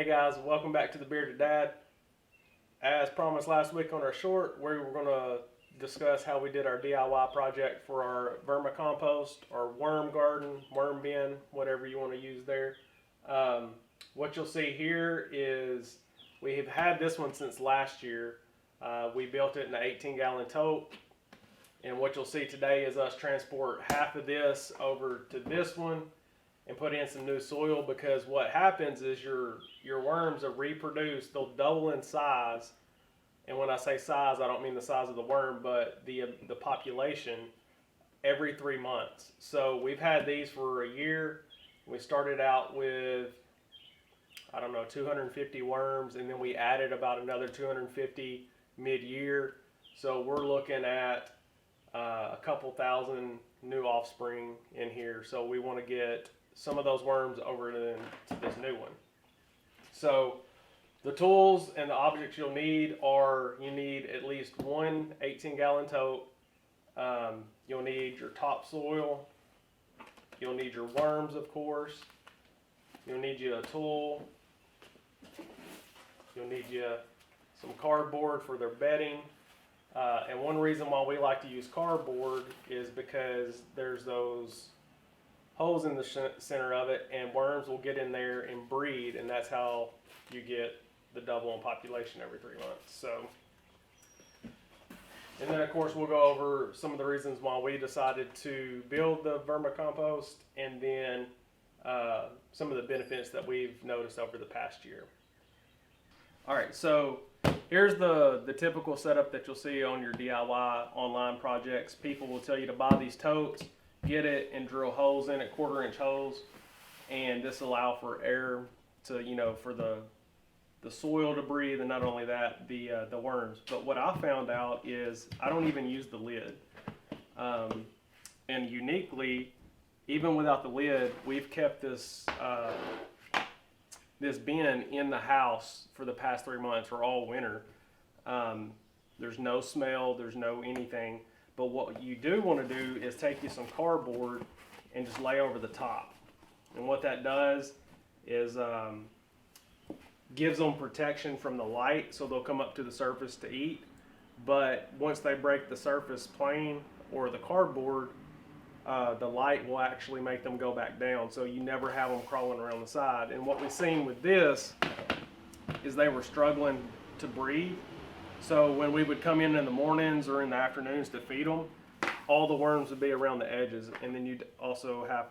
Hey guys, welcome back to the Bearded Dad. As promised last week on our short, we were going to discuss how we did our DIY project for our vermicompost, our worm garden, worm bin, whatever you want to use there. What you'll see here is we have had this one since last year. We built it in an 18-gallon tote, and what you'll see today is us transport half of this over to this one and put in some new soil, because what happens is your worms are reproduced. They'll double in size, and when I say size, I don't mean the size of the worm, but the population every 3 months. So we've had these for a year. We started out with, I don't know, 250 worms, and then we added about another 250 mid-year. So we're looking at a couple thousand new offspring in here. So we want to get some of those worms over to this new one. So the tools and the objects you'll need are, you need at least one 18-gallon tote. You'll need your topsoil. You'll need your worms, of course. You'll need you a tool. You'll need you some cardboard for their bedding. And one reason why we like to use cardboard is because there's those holes in the center of it, and worms will get in there and breed, and that's how you get the double in population every 3 months. So, and then of course we'll go over some of the reasons why we decided to build the vermicompost, and then some of the benefits that we've noticed over the past year. All right, so here's the typical setup that you'll see on your DIY online projects. People will tell you to buy these totes, get it, and drill holes in it, 1/4-inch holes, and this allow for air to, for the soil to breathe, and not only that, the worms. But what I found out is I don't even use the lid, and uniquely, even without the lid, we've kept this this bin in the house for the past 3 months or all winter. There's no smell, there's no anything. But what you do want to do is take you some cardboard and just lay over the top. And what that does is gives them protection from the light, so they'll come up to the surface to eat. But once they break the surface plane or the cardboard, the light will actually make them go back down. So you never have them crawling around the side. And what we've seen with this is they were struggling to breathe. So when we would come in the mornings or in the afternoons to feed them, all the worms would be around the edges, and then you'd also have,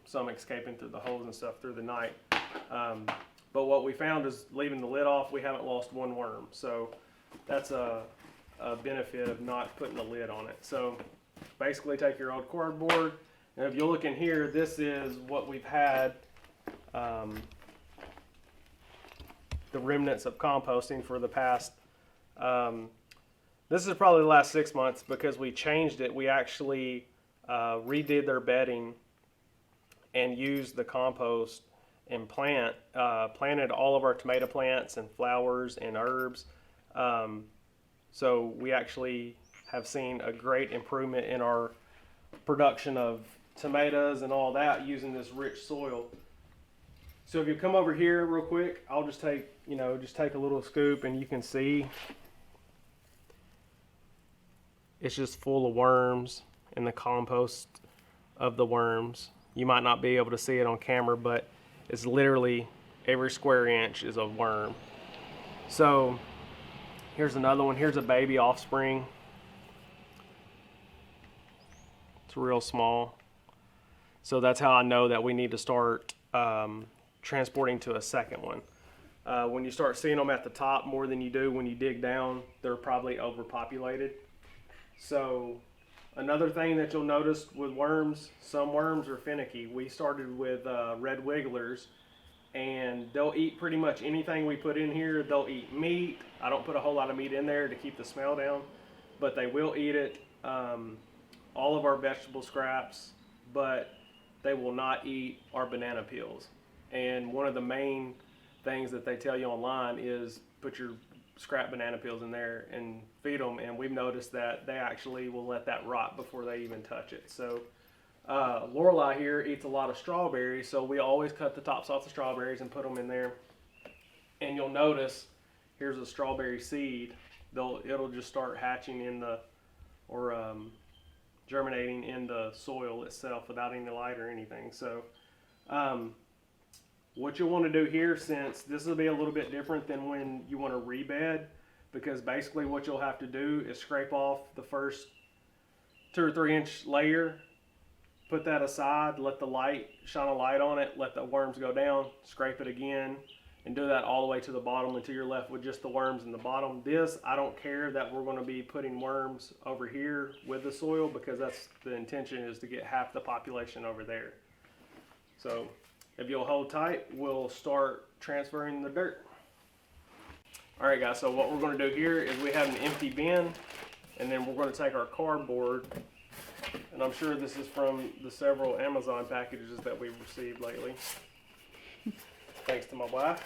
some escaping through the holes and stuff through the night. But what we found is leaving the lid off, we haven't lost one worm. So that's a benefit of not putting a lid on it. So basically take your old cardboard, and if you look in here, this is what we've had, the remnants of composting for the past, this is probably the last 6 months, because we changed it. We actually redid their bedding and used the compost and planted all of our tomato plants and flowers and herbs. So we actually have seen a great improvement in our production of tomatoes and all that using this rich soil. So if you come over here real quick, I'll just take a little scoop, and you can see it's just full of worms and the compost of the worms. You might not be able to see it on camera, but it's literally every square inch is a worm. So here's another one. Here's a baby offspring. It's real small. So that's how I know that we need to start transporting to a second one. When you start seeing them at the top more than you do when you dig down, they're probably overpopulated. So another thing that you'll notice with worms, some worms are finicky. We started with red wigglers, and they'll eat pretty much anything we put in here. They'll eat meat. I don't put a whole lot of meat in there to keep the smell down, but they will eat it. All of our vegetable scraps, but they will not eat our banana peels. And one of the main things that they tell you online is put your scrap banana peels in there and feed them, and we've noticed that they actually will let that rot before they even touch it. So Lorelei here eats a lot of strawberries, so we always cut the tops off the strawberries and put them in there. And you'll notice here's a strawberry seed. It'll just start hatching in the, or germinating in the soil itself without any light or anything. So what you'll want to do here, since this will be a little bit different than when you want to rebed, because basically what you'll have to do is scrape off the first 2 or 3 inch layer, put that aside, let the light shine a light on it, let the worms go down, scrape it again, and do that all the way to the bottom until you're left with just the worms in the bottom. This, I don't care that we're going to be putting worms over here with the soil, because that's the intention, is to get half the population over there. So if you'll hold tight, we'll start transferring the dirt. All right guys, so what we're going to do here is we have an empty bin, and then we're going to take our cardboard, and I'm sure this is from the several Amazon packages that we've received lately, thanks to my wife.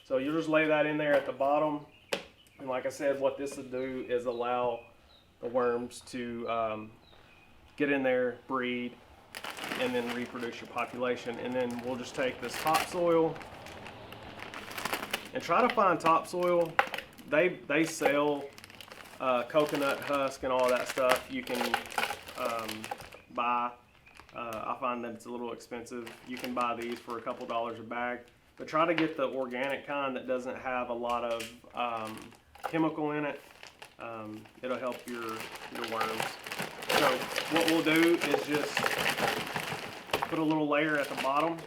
So you'll just lay that in there at the bottom, and like I said, what this will do is allow the worms to get in there, breed, and then reproduce your population. And then we'll just take this topsoil and try to find topsoil. They sell coconut husk and all that stuff you can buy. I find that it's a little expensive. You can buy these for a couple dollars a bag, but try to get the organic kind that doesn't have a lot of chemical in it. It'll help your worms. So what we'll do is just put a little layer at the bottom.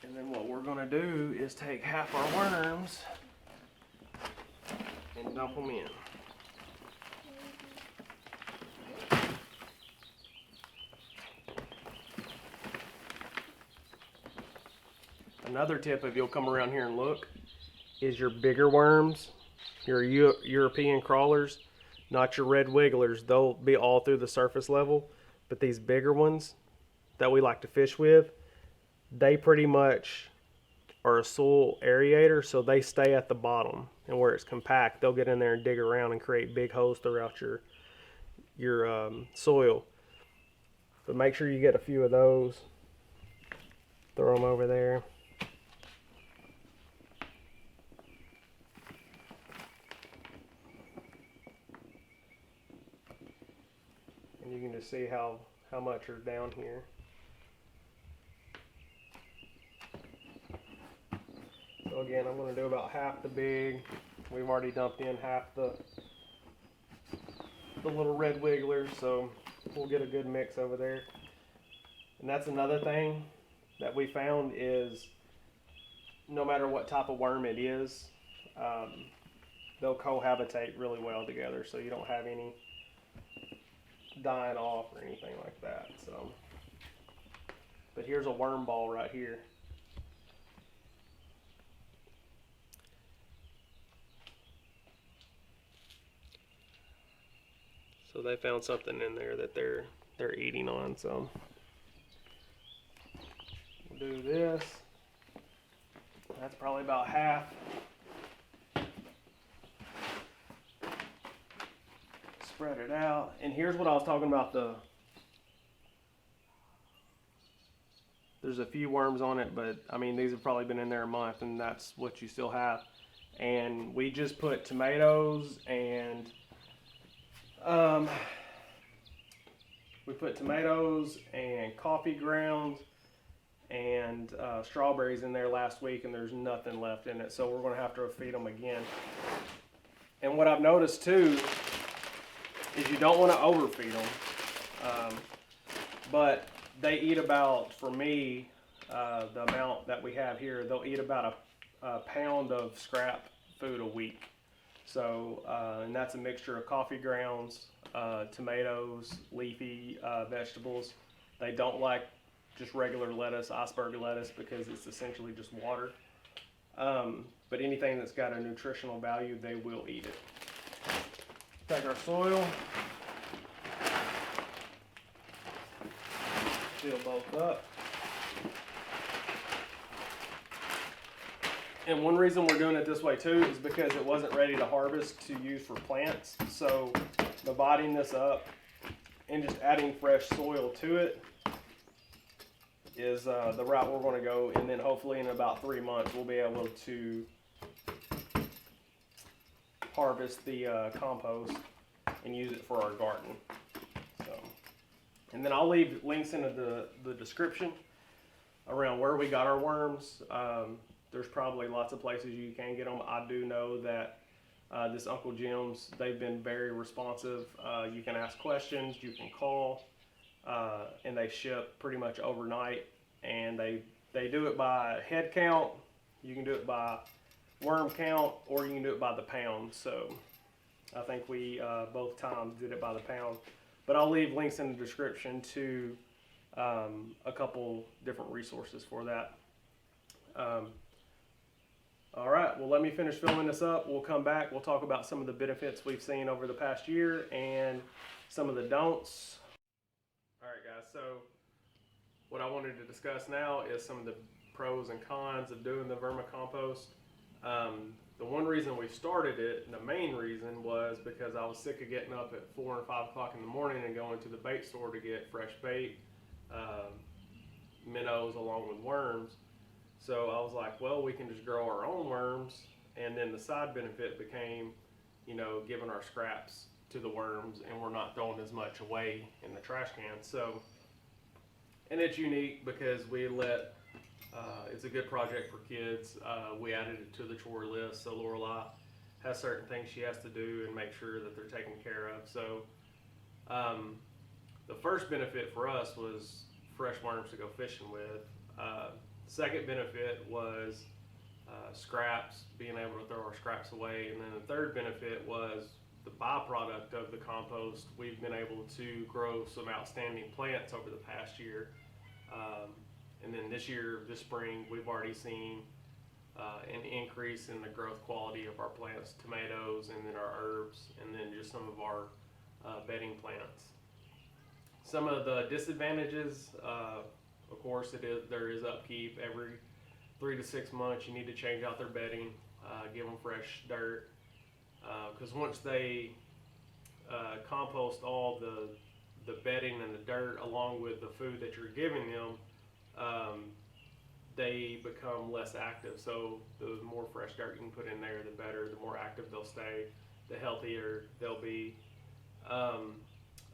And then what we're going to do is take half our worms and dump them in. Another tip, if you'll come around here and look, is your bigger worms, your European crawlers, not your red wigglers. They'll be all through the surface level, but these bigger ones that we like to fish with, they pretty much are a soil aerator, so they stay at the bottom, and where it's compact, they'll get in there and dig around and create big holes throughout your soil. But make sure you get a few of those, throw them over there. And you can just see how much are down here. So again, I'm going to do about half the big. We've already dumped in half the little red wigglers, so we'll get a good mix over there. And that's another thing that we found is no matter what type of worm it is, they'll cohabitate really well together, so you don't have any dying off or anything like that. So, but here's a worm ball right here. So they found something in there that they're eating on. So we'll do this. That's probably about half. Spread it out. And here's what I was talking about, there's a few worms on it, but I mean these have probably been in there a month, and that's what you still have. And we just put tomatoes and coffee grounds and strawberries in there last week, and there's nothing left in it, so we're going to have to feed them again. And what I've noticed too is you don't want to overfeed them, but they eat about, for me, the amount that we have here, they'll eat about a pound of scrap food a week. So, and that's a mixture of coffee grounds, tomatoes, leafy vegetables. They don't like just regular lettuce, iceberg lettuce, because it's essentially just water. But anything that's got a nutritional value, they will eat it. Take our soil, fill both up. And one reason we're doing it this way too is because it wasn't ready to harvest to use for plants. So dividing this up and just adding fresh soil to it is the route we're going to go. And then hopefully in about 3 months we'll be able to harvest the compost and use it for our garden. So, and then I'll leave links in the description around where we got our worms. There's probably lots of places you can get them. I do know that this Uncle Jim's, they've been very responsive. You can ask questions, you can call, and they ship pretty much overnight. And they do it by head count. You can do it by worm count, or you can do it by the pound. So I think we both times did it by the pound. But I'll leave links in the description to a couple different resources for that. All right, well, let me finish filming this up. We'll come back. We'll talk about some of the benefits we've seen over the past year and some of the don'ts. All right, guys, so what I wanted to discuss now is some of the pros and cons of doing the vermicompost. The one reason we started it, and the main reason, was because I was sick of getting up at 4 and 5 o'clock in the morning and going to the bait store to get fresh bait, minnows along with worms. So I was like, well, we can just grow our own worms. And then the side benefit became, you know, giving our scraps to the worms, and we're not throwing as much away in the trash can. So, and it's unique because we let, it's a good project for kids. We added it to the chore list. So Lorelai has certain things she has to do and make sure that they're taken care of. So the first benefit for us was fresh worms to go fishing with. Second benefit was scraps, being able to throw our scraps away. And then the third benefit was the byproduct of the compost. We've been able to grow some outstanding plants over the past year. And then this year, this spring, we've already seen an increase in the growth quality of our plants, tomatoes, and then our herbs, and then just some of our bedding plants. Some of the disadvantages, of course, there is upkeep. Every 3 to 6 months, you need to change out their bedding, give them fresh dirt, because once they compost all the bedding and the dirt along with the food that you're giving them, they become less active. So the more fresh dirt you can put in there, the better. The more active they'll stay, the healthier they'll be.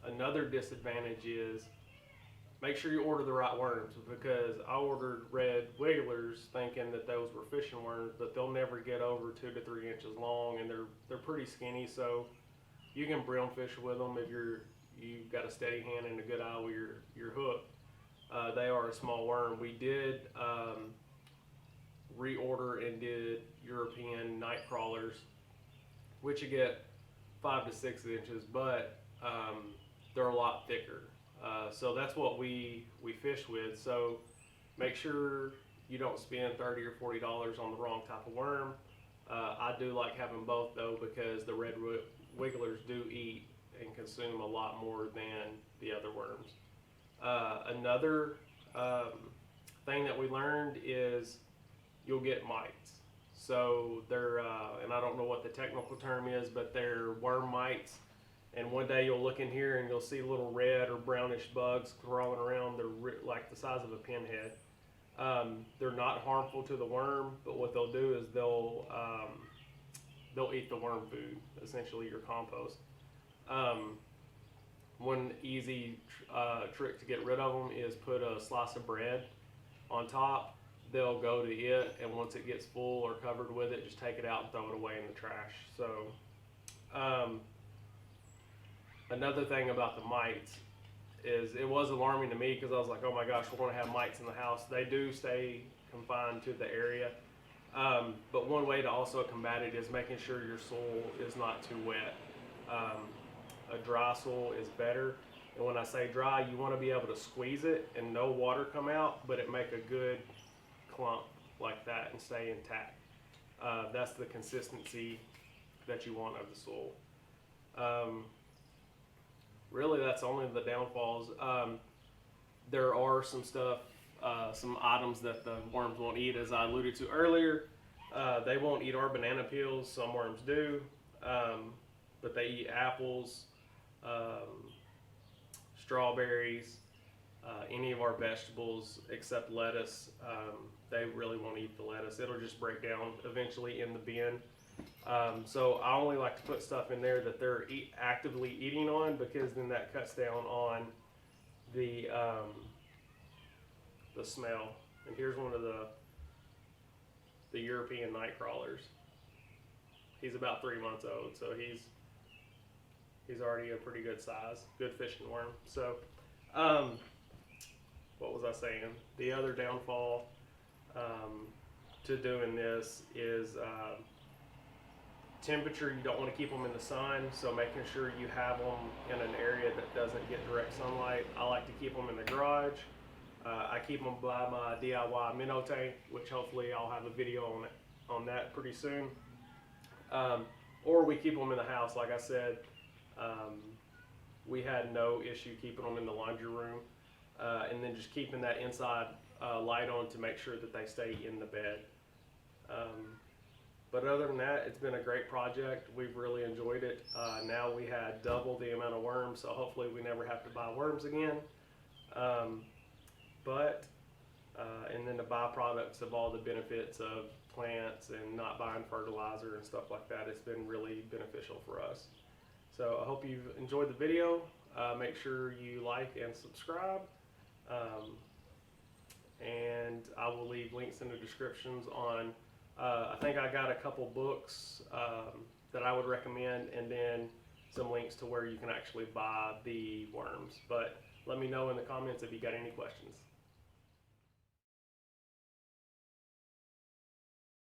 Another disadvantage is make sure you order the right worms, because I ordered red wigglers thinking that those were fishing worms, but they'll never get over 2 to 3 inches long, and they're pretty skinny. So you can brim fish with them if you've got a steady hand and a good eye with your hook. They are a small worm. We did reorder and did European night crawlers, which you get 5 to 6 inches, but they're a lot thicker. So that's what we fish with. So make sure you don't spend $30 or $40 on the wrong type of worm. I do like having both though, because the red wigglers do eat and consume a lot more than the other worms. Another thing that we learned is you'll get mites. So they're, and I don't know what the technical term is, but they're worm mites. And one day you'll look in here and you'll see little red or brownish bugs crawling around. They're like the size of a pinhead. They're not harmful to the worm, but what they'll do is they'll eat the worm food, essentially your compost. One easy trick to get rid of them is put a slice of bread on top. They'll go to it, and once it gets full or covered with it, just take it out and throw it away in the trash. So another thing about the mites is it was alarming to me, because I was like, oh my gosh, we're going to have mites in the house. They do stay confined to the area. But one way to also combat it is making sure your soil is not too wet. A dry soil is better. And when I say dry, you want to be able to squeeze it and no water come out, but it make a good clump like that and stay intact. That's the consistency that you want of the soil. Really, that's only the downfalls. There are some stuff, some items that the worms won't eat, as I alluded to earlier. They won't eat our banana peels. Some worms do, but they eat apples, strawberries, any of our vegetables except lettuce. They really won't eat the lettuce. It'll just break down eventually in the bin. So I only like to put stuff in there that they're actively eating on, because then that cuts down on the smell. And here's one of the European night crawlers. He's about 3 months old, so he's already a pretty good size, good fishing worm. So, what was I saying? The other downfall to doing this is temperature. You don't want to keep them in the sun, so making sure you have them in an area that doesn't get direct sunlight. I like to keep them in the garage. I keep them by my DIY minnow tank, which hopefully I'll have a video on that pretty soon. Or we keep them in the house. Like I said, we had no issue keeping them in the laundry room, and then just keeping that inside light on to make sure that they stay in the bed. But other than that, it's been a great project. We've really enjoyed it. Now we had double the amount of worms, so hopefully we never have to buy worms again. And then the byproducts of all the benefits of plants and not buying fertilizer and stuff like that, it's been really beneficial for us. So I hope you've enjoyed the video. Make sure you like and subscribe. And I will leave links in the descriptions on, I think I got a couple books that I would recommend, and then some links to where you can actually buy the worms. But let me know in the comments if you got any questions.